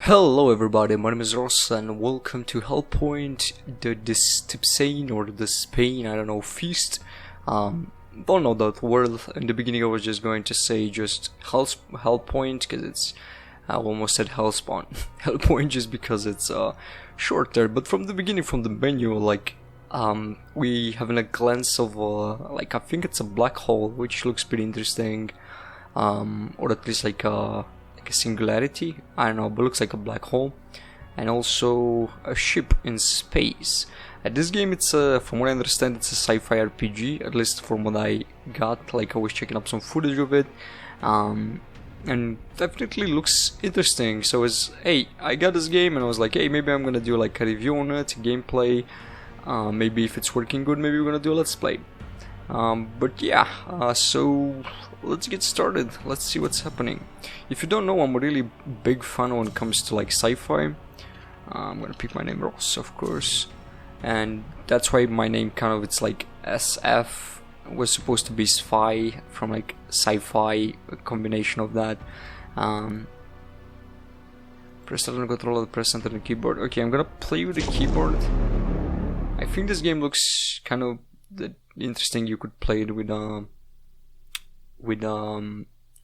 Hello everybody, my name is Ross and welcome to HellPoint, the Dystipsane or the Spain, I don't know, feast. Don't know that word. In the beginning I was just going to say just HellPoint because it's, I almost said Hellspawn. HellPoint just because it's shorter, but from the beginning, from the menu, like we having a glance of like I think it's a black hole, which looks pretty interesting, or at least like a singularity, I don't know, but looks like a black hole, and also a ship in space. This game, it's from what I understand, it's a sci-fi RPG, at least from what I got. Like I was checking up some footage of it, and definitely looks interesting. So hey, I got this game and I was like, hey, maybe I'm gonna do like a review on it, gameplay. Maybe if it's working good, maybe we're gonna do a let's play. But yeah, so let's get started. Let's see what's happening. If you don't know, I'm a really big fan when it comes to like sci-fi. I'm gonna pick my name Ross, of course, and that's why my name kind of, it's like SF was supposed to be SFI from like sci-fi, a combination of that. Press start on the controller, press enter on the keyboard. Okay, I'm gonna play with the keyboard. I think this game looks kind of interesting. You could play it with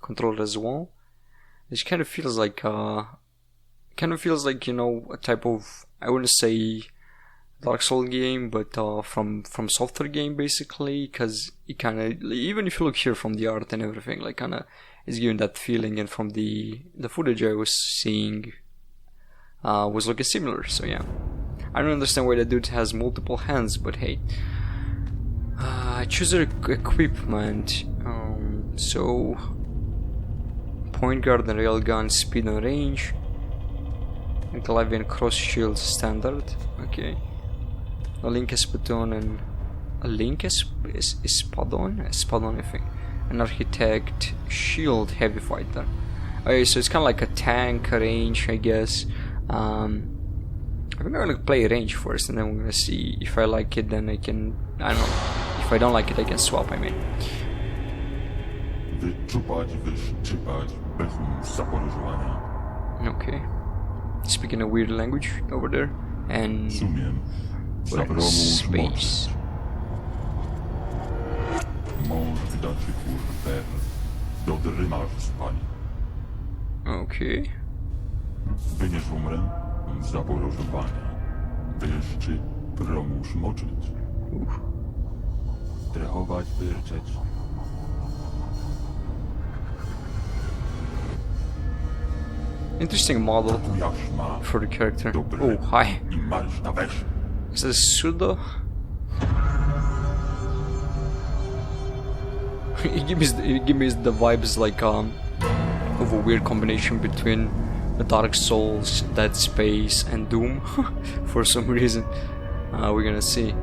controller as well. It kind of feels like you know, a type of, I wouldn't say Dark Souls game, but from software game basically, because it kind of, even if you look here from the art and everything, like kind of is giving that feeling, and from the footage I was seeing was looking similar. So yeah, I don't understand why that dude has multiple hands, but hey. Choose equipment. So point guard and railgun, speed and range, and Calavian cross shield standard. Okay. A Linkes baton and a Linkes is Spadon, I think. An architect shield heavy fighter. Okay, so it's kind of like a tank, a range, I guess. I think I'm gonna play range first, and then we're gonna see if I like it. Then I don't know. If I don't like it, I can swap, I mean. Okay. Speaking a weird language over there. And we're in space. Okay. Interesting model for the character. Oh, hi. Is this pseudo? It gives me the vibes like of a weird combination between the Dark Souls, Dead Space, and Doom for some reason. We're gonna see.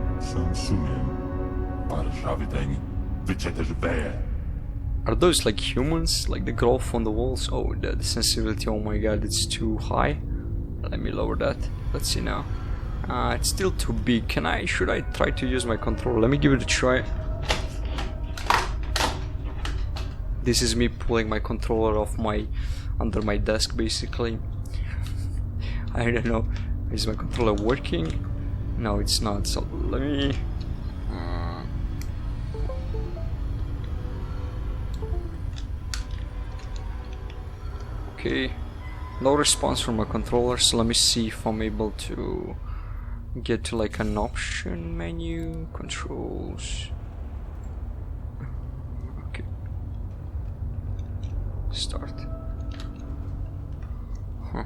Are those like humans? Like the growth on the walls? Oh, the sensitivity, oh my god, it's too high. Let me lower that. Let's see now. It's still too big. Should I try to use my controller? Let me give it a try. This is me pulling my controller off under my desk basically. I don't know. Is my controller working? No, it's not. So let me... Okay, no response from my controller, so let me see if I'm able to get to like an option menu, controls. Okay, start. Huh.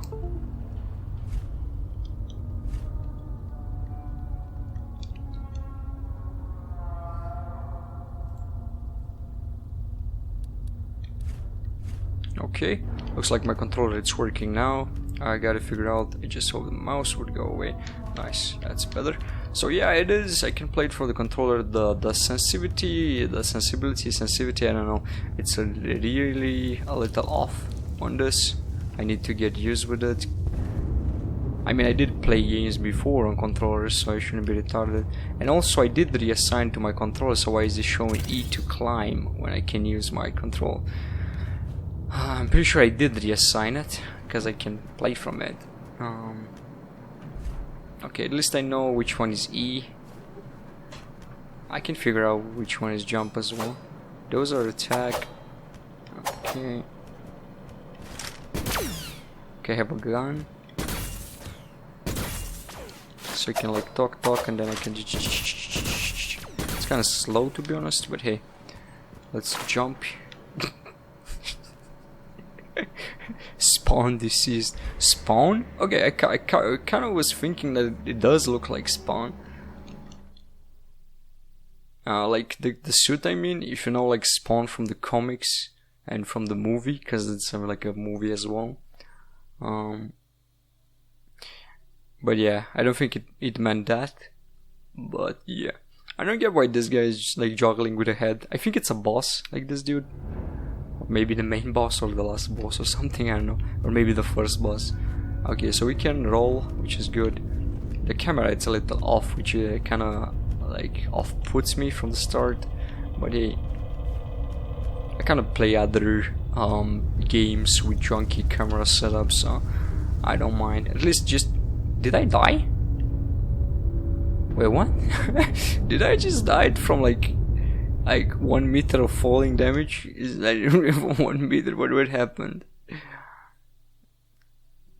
Okay, looks like my controller, it's working now. I gotta figure out, I just hope the mouse would go away. Nice, that's better. So yeah, it is, I can play it for the controller. The sensitivity, I don't know, it's really a little off on this. I need to get used with it. I mean, I did play games before on controllers, so I shouldn't be retarded. And also I did reassign to my controller, so why is it showing E to climb when I can use my control? I'm pretty sure I did reassign it because I can play from it. Okay, at least I know which one is E. I can figure out which one is jump as well. Those are attack. Okay. Okay, I have a gun. So I can like talk and then I can just... It's kind of slow to be honest, but hey. Let's jump. Spawn deceased. Spawn? Okay, I kind of was thinking that it does look like Spawn. Like the suit, I mean, if you know like Spawn from the comics and from the movie, because it's like a movie as well. But yeah, I don't think it meant that. But yeah, I don't get why this guy is just like juggling with a head. I think it's a boss, like this dude. Or maybe the main boss or the last boss or something, I don't know. Or maybe the first boss. Okay, so we can roll, which is good. The camera, it's a little off, which kind of like off-puts me from the start. But hey, I kind of play other games with junky camera setups, so I don't mind. At least just... Did I die? Wait, what? Did I just die from like 1 meter of falling damage? Is that 1 meter? What happened?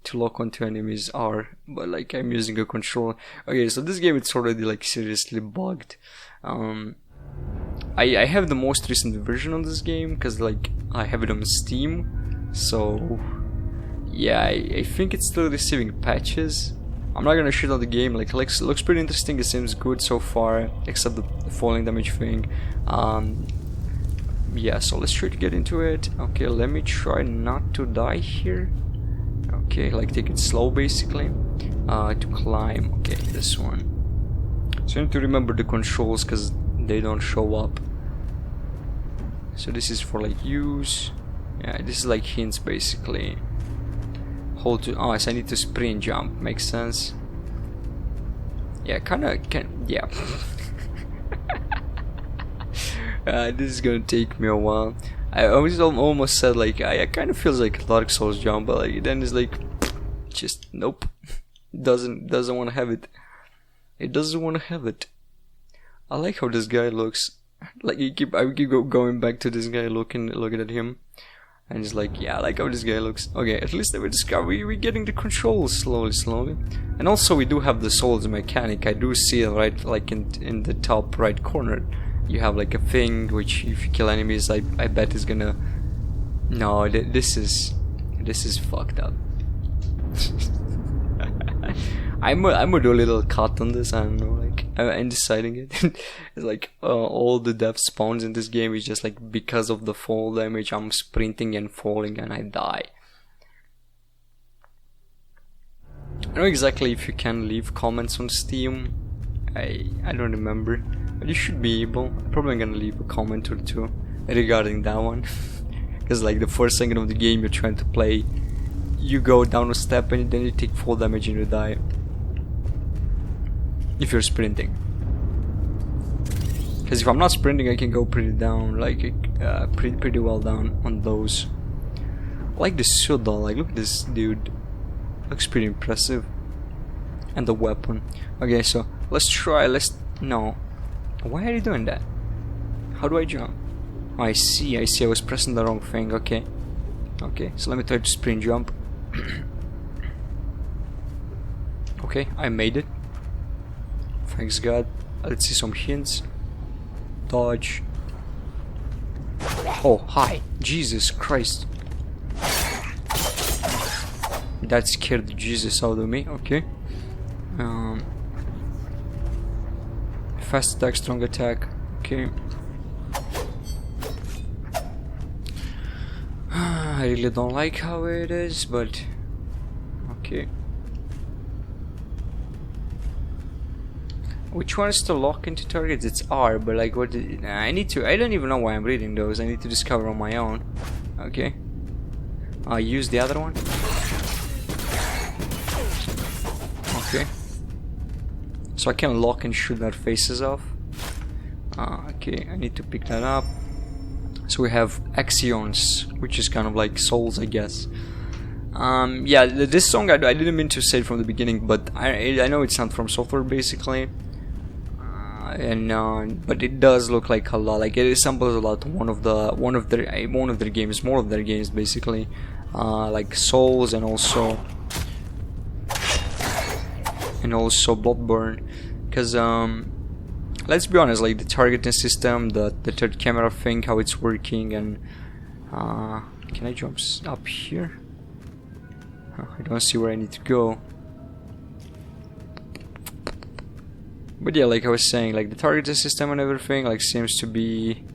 To lock onto enemies R, but like I'm using a controller. Okay, so this game it's already like seriously bugged. I have the most recent version of this game because like I have it on Steam, so yeah, I think it's still receiving patches. I'm not gonna shit on the game, like looks pretty interesting, it seems good so far, except the falling damage thing. Yeah, so let's try to get into it. Okay, let me try not to die here. Okay, like take it slow basically. To climb, okay, this one. So you need to remember the controls because they don't show up. So this is for like use. Yeah, this is like hints basically. Hold to, oh, so I need to sprint jump, makes sense. Yeah, yeah. This is gonna take me a while. I almost said like, I kind of feels like Dark Souls jump, but like then it's like, just nope. Doesn't want to have it. It doesn't want to have it. I like how this guy looks. Like I keep going back to this guy, looking at him. And it's like, yeah, I like how this guy looks. Okay, at least we discover we're getting the controls slowly. And also we do have the souls mechanic. I do see it right, like in the top right corner. You have like a thing which if you kill enemies, I bet is gonna. No, this is fucked up. I'm gonna do a little cut on this. I don't know, like I'm deciding it. It's like all the death spawns in this game is just like because of the fall damage. I'm sprinting and falling and I die. I don't know exactly if you can leave comments on Steam. I don't remember, but you should be able. I'm probably gonna leave a comment or two regarding that one. Because like the first second of the game you're trying to play, you go down a step and then you take fall damage and you die. If you're sprinting. Because if I'm not sprinting I can go pretty down, like pretty well down on those. I like the suit though, like look at this dude. Looks pretty impressive. And the weapon. Okay, so let's try, no. Why are you doing that? How do I jump? Oh, I see, I was pressing the wrong thing, okay. Okay, so let me try to sprint jump. Okay, I made it. Thanks God. Let's see some hints. Dodge. Oh, hi. Jesus Christ. That scared the Jesus out of me. Okay. Fast attack, strong attack. Okay. I really don't like how it is, but okay. Which one is to lock into targets? It's R, but like what I need to, I don't even know why I'm reading those. I need to discover on my own. Okay. I'll use the other one. Okay. So I can lock and shoot their faces off. Okay, I need to pick that up. So we have Axions, which is kind of like souls, I guess. Yeah, this song I didn't mean to say it from the beginning, but I know it's not from software basically, but it does look like a lot. Like it resembles a lot to one of their games, more of their games basically, like Souls and also Bloodborne, because let's be honest, like the targeting system, the third camera thing, how it's working, and can I jump up here? I don't see where I need to go. But yeah, like I was saying, like the targeting system and everything like seems to be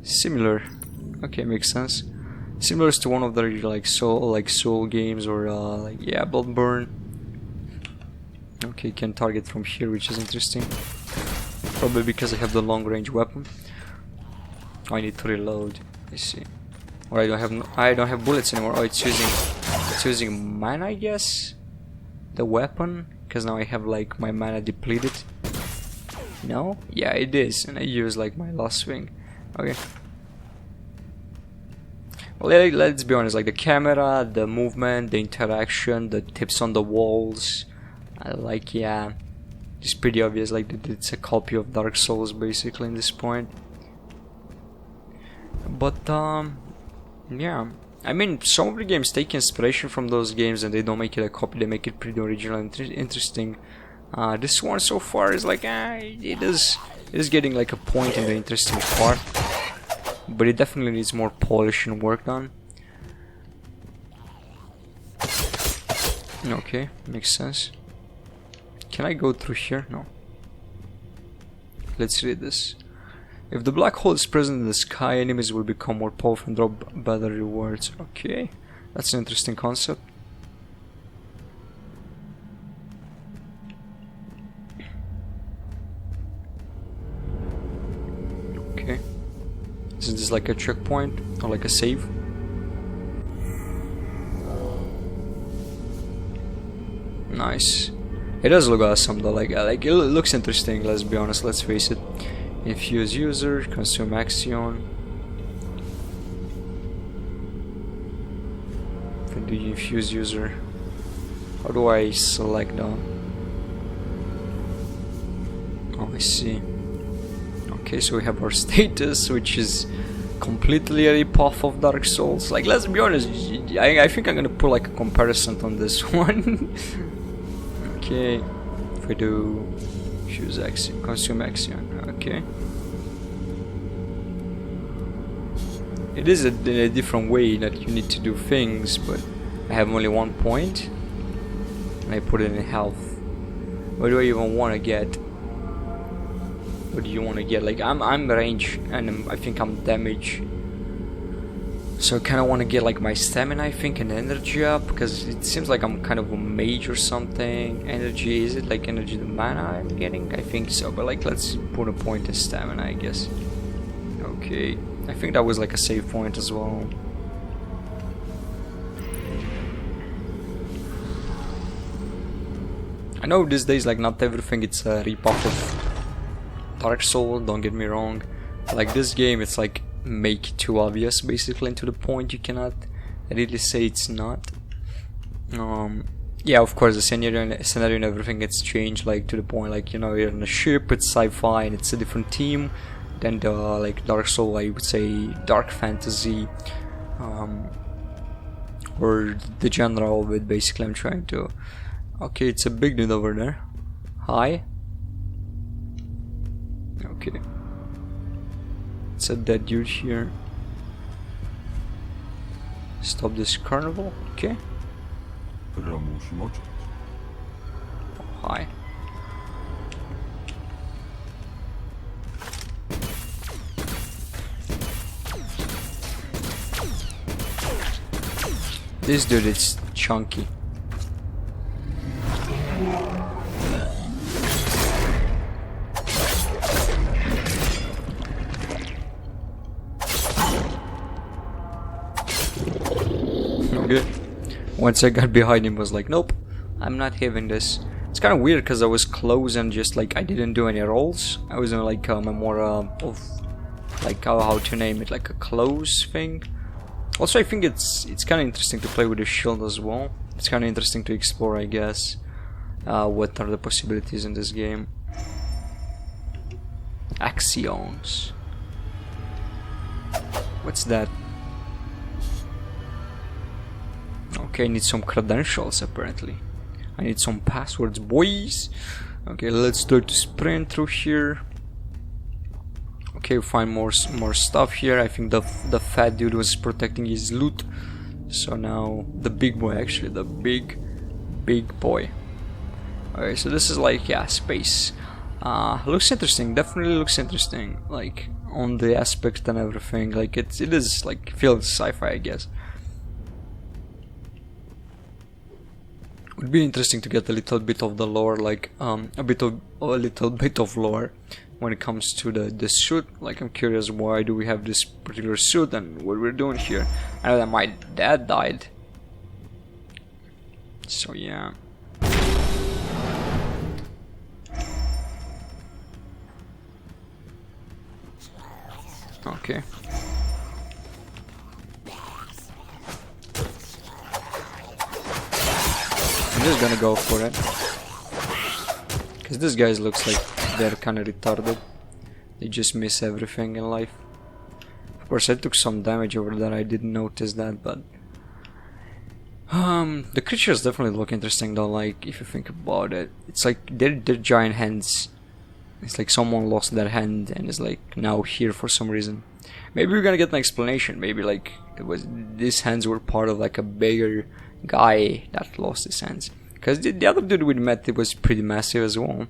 similar. Okay, makes sense. Similar to one of their like Soul games, or like, yeah, Bloodborne. Okay, you can target from here, which is interesting. Probably because I have the long range weapon. Oh, I need to reload. I see. Or I don't have bullets anymore. Oh, it's using mana, I guess. The weapon, because now I have like my mana depleted. No? Yeah, it is, and I use like my last thing. Okay. Well, let's be honest, like the camera, the movement, the interaction, the tips on the walls, like, yeah, it's pretty obvious, like it's a copy of Dark Souls basically in this point. But yeah, I mean, some of the games take inspiration from those games and they don't make it a copy, they make it pretty original and interesting. This one so far is like, it is getting like a point in the interesting part, but it definitely needs more polish and work done. Okay, makes sense. Can I go through here? No. Let's read this. If the black hole is present in the sky, enemies will become more powerful and drop better rewards. Okay, that's an interesting concept. Okay. Is this like a checkpoint or like a save? Nice. It does look awesome though, like it looks interesting, let's be honest, let's face it. Infuse user, consume action. When do you infuse user? How do I select them? Oh, I see. Okay, so we have our status, which is completely a rip-off of Dark Souls. Like, let's be honest, I think I'm gonna put like a comparison on this one. Okay, if we do choose action, consume action, okay. It is in a different way that you need to do things, but I have only 1 point, and I put it in health. What do I even want to get? What do you want to get? Like, I'm range, and I think I'm damage. So I kind of want to get like my stamina, I think, and energy up, because it seems like I'm kind of a mage or something. Energy, is it like energy the mana I'm getting? I think so, but like let's put a point in stamina, I guess. Okay, I think that was like a save point as well. I know these days like not everything it's a rip-off of Dark Souls, don't get me wrong. Like this game, it's like make it too obvious basically, and to the point you cannot really say it's not. Yeah, of course the scenario and everything gets changed, like to the point, like, you know, you're on a ship, it's sci-fi and it's a different team than the like Dark Soul, I would say dark fantasy, or the genre of it basically. I'm trying to. Okay, it's a big dude over there. Hi. Okay. It's a dead dude here. Stop this carnival. Okay. Oh, hi. This dude is chunky. Okay. Once I got behind him, was like, nope, I'm not having this. It's kind of weird because I was close and just like I didn't do any rolls. I was in like a more of like how to name it, like a close thing. Also, I think it's kind of interesting to play with the shield as well. It's kind of interesting to explore, I guess. What are the possibilities in this game? Axioms. What's that? Okay, I need some credentials apparently. I need some passwords, boys. Okay, let's start to sprint through here. Okay, we find more stuff here. I think the fat dude was protecting his loot. So now the big boy, actually, the big boy. Alright, so this is like, yeah, space. Looks interesting, definitely looks interesting. Like on the aspect and everything. Like it is like feels sci-fi, I guess. Would be interesting to get a little bit of the lore, like a little bit of lore when it comes to the suit. Like I'm curious, why do we have this particular suit and what we're doing here? I know that my dad died, so yeah. Okay. I'm just gonna go for it, because this guy looks like they're kind of retarded. They just miss everything in life. Of course, I took some damage over there. I didn't notice that, but the creatures definitely look interesting though. Like if you think about it, it's like they're giant hands. It's like someone lost their hand and is like now here for some reason. Maybe we're gonna get an explanation. Maybe like these hands were part of like a bigger guy that lost his hands. Because the other dude we met, it was pretty massive as well.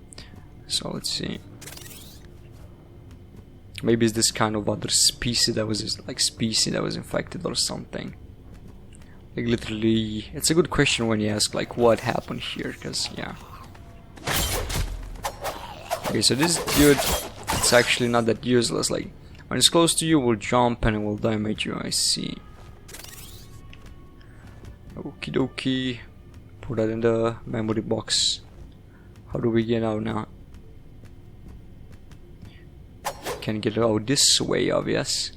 So let's see. Maybe it's this kind of other species that was infected or something. Like literally, it's a good question when you ask like what happened here. Because yeah. Okay, so this dude, it's actually not that useless. Like when it's close to you, it will jump and it will damage you. I see. Okie dokie. Put that in the memory box. How do we get out now? Can get out this way, obvious.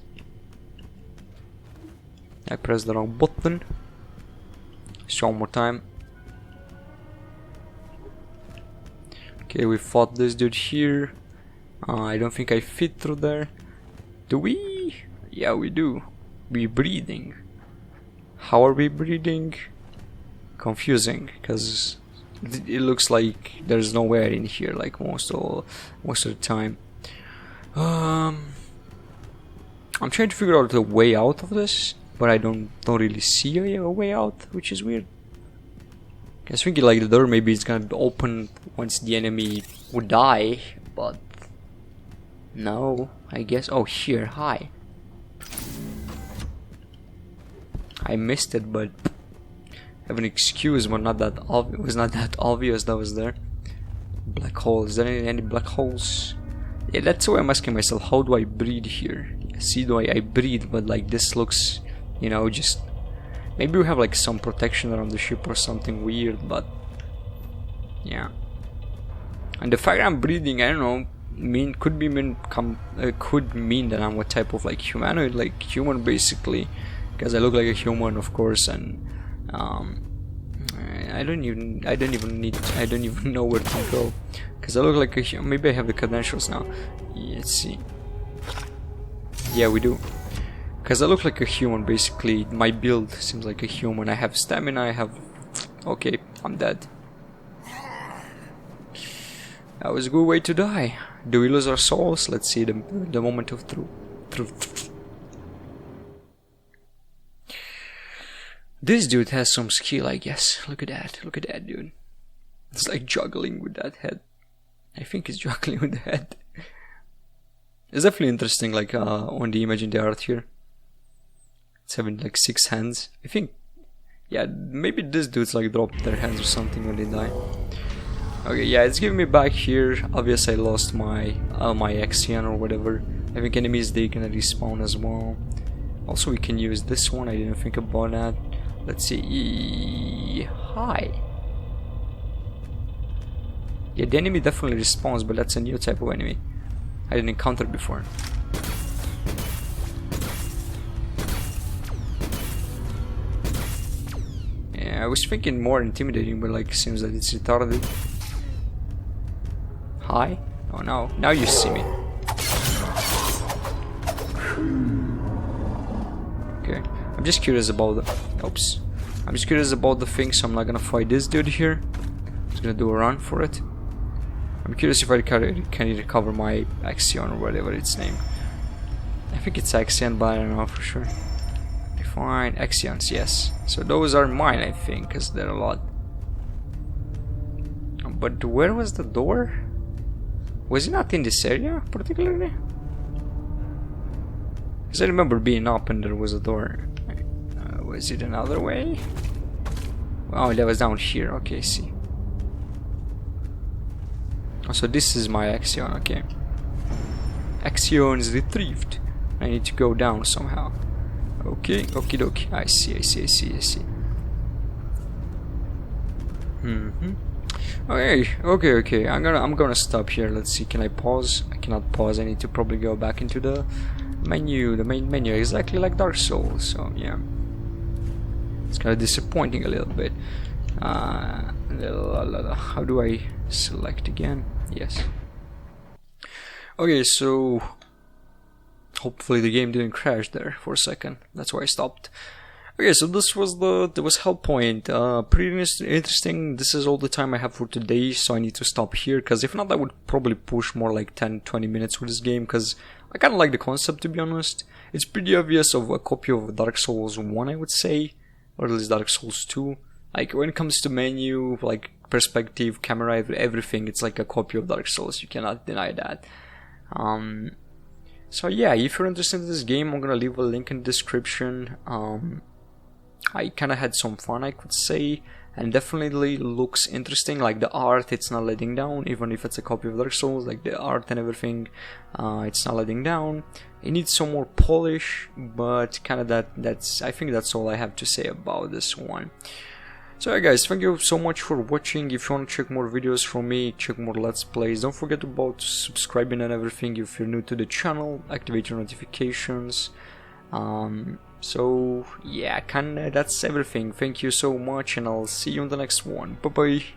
I pressed the wrong button. Let's try one more time. Okay, we fought this dude here. I don't think I fit through there. Do we? Yeah, we do. We breathing. How are we breathing? Confusing, because it looks like there's nowhere in here. Like most of the time. I'm trying to figure out a way out of this, but I don't really see a way out, which is weird. I was thinking like the door maybe it's gonna open once the enemy would die, but no, I guess. Oh, here, hi. I missed it, but I have an excuse, but not that it was not that obvious that was there. Black hole. Is there any black holes? Yeah, that's why I'm asking myself, how do I breathe here? See, I breathe, but like this looks, you know, just maybe we have like some protection around the ship or something weird, but yeah. And the fact I'm breathing, I don't know, could mean that I'm what type of like humanoid, like human basically, because I look like a human, of course, and I don't even know where to go, because I look like a human. Maybe I have the credentials now. Yeah, let's see. Yeah, we do. Because I look like a human basically. My build seems like a human. I have stamina. I have. Okay, I'm dead. That was a good way to die. Do we lose our souls? Let's see the moment of truth. This dude has some skill, I guess. Look at that dude. It's like juggling with that head. I think he's juggling with the head. It's definitely interesting, like on the image in the art here. It's having like 6 hands. I think, yeah, maybe this dude's like dropped their hands or something when they die. Okay, yeah, it's giving me back here. Obviously, I lost my Axion or whatever. I think enemies, they can respawn as well. Also, we can use this one. I didn't think about that. Let's see. Hi. Yeah, the enemy definitely respawns, but that's a new type of enemy I didn't encounter before. I was thinking more intimidating, but like seems that it's retarded. Hi? Oh no, now you see me. Okay, I'm just curious about the... Oops. I'm just curious about the thing, so I'm not gonna fight this dude here. I'm just gonna do a run for it. I'm curious if I can recover my Axion or whatever it's named. I think it's Axion, but I don't know for sure. Define Axions, yes. So those are mine, I think, because there are a lot. But where was the door? Was it not in this area, particularly? Because I remember being up and there was a door. Was it another way? Oh, that was down here. Okay, see. Oh, so this is my Axion, okay. Axion is retrieved. I need to go down somehow. Okay, okie dokie. I see. Okay. I'm gonna stop here. Let's see. Can I pause? I cannot pause. I need to probably go back into the menu, the main menu, exactly like Dark Souls. So yeah, it's kind of disappointing a little bit. How do I select again? Yes. Okay, so hopefully the game didn't crash there for a second. That's why I stopped. Okay, so this was HellPoint. Pretty interesting. This is all the time I have for today, so I need to stop here, because if not I would probably push more like 10-20 minutes with this game, because I kind of like the concept, to be honest. It's pretty obvious of a copy of Dark Souls 1, I would say, or at least Dark Souls 2. Like when it comes to menu, like perspective, camera, everything, it's like a copy of Dark Souls. You cannot deny that. So yeah, if you're interested in this game, I'm gonna leave a link in the description. I kind of had some fun, I could say, and definitely looks interesting. Like the art, it's not letting down, even if it's a copy of Dark Souls. Like the art and everything, it's not letting down. It needs some more polish, but kind of that's I think that's all I have to say about this one. So yeah guys, thank you so much for watching. If you want to check more videos from me, check more Let's Plays, don't forget about subscribing and everything. If you're new to the channel, activate your notifications. So yeah, that's everything. Thank you so much, and I'll see you on the next one. Bye bye.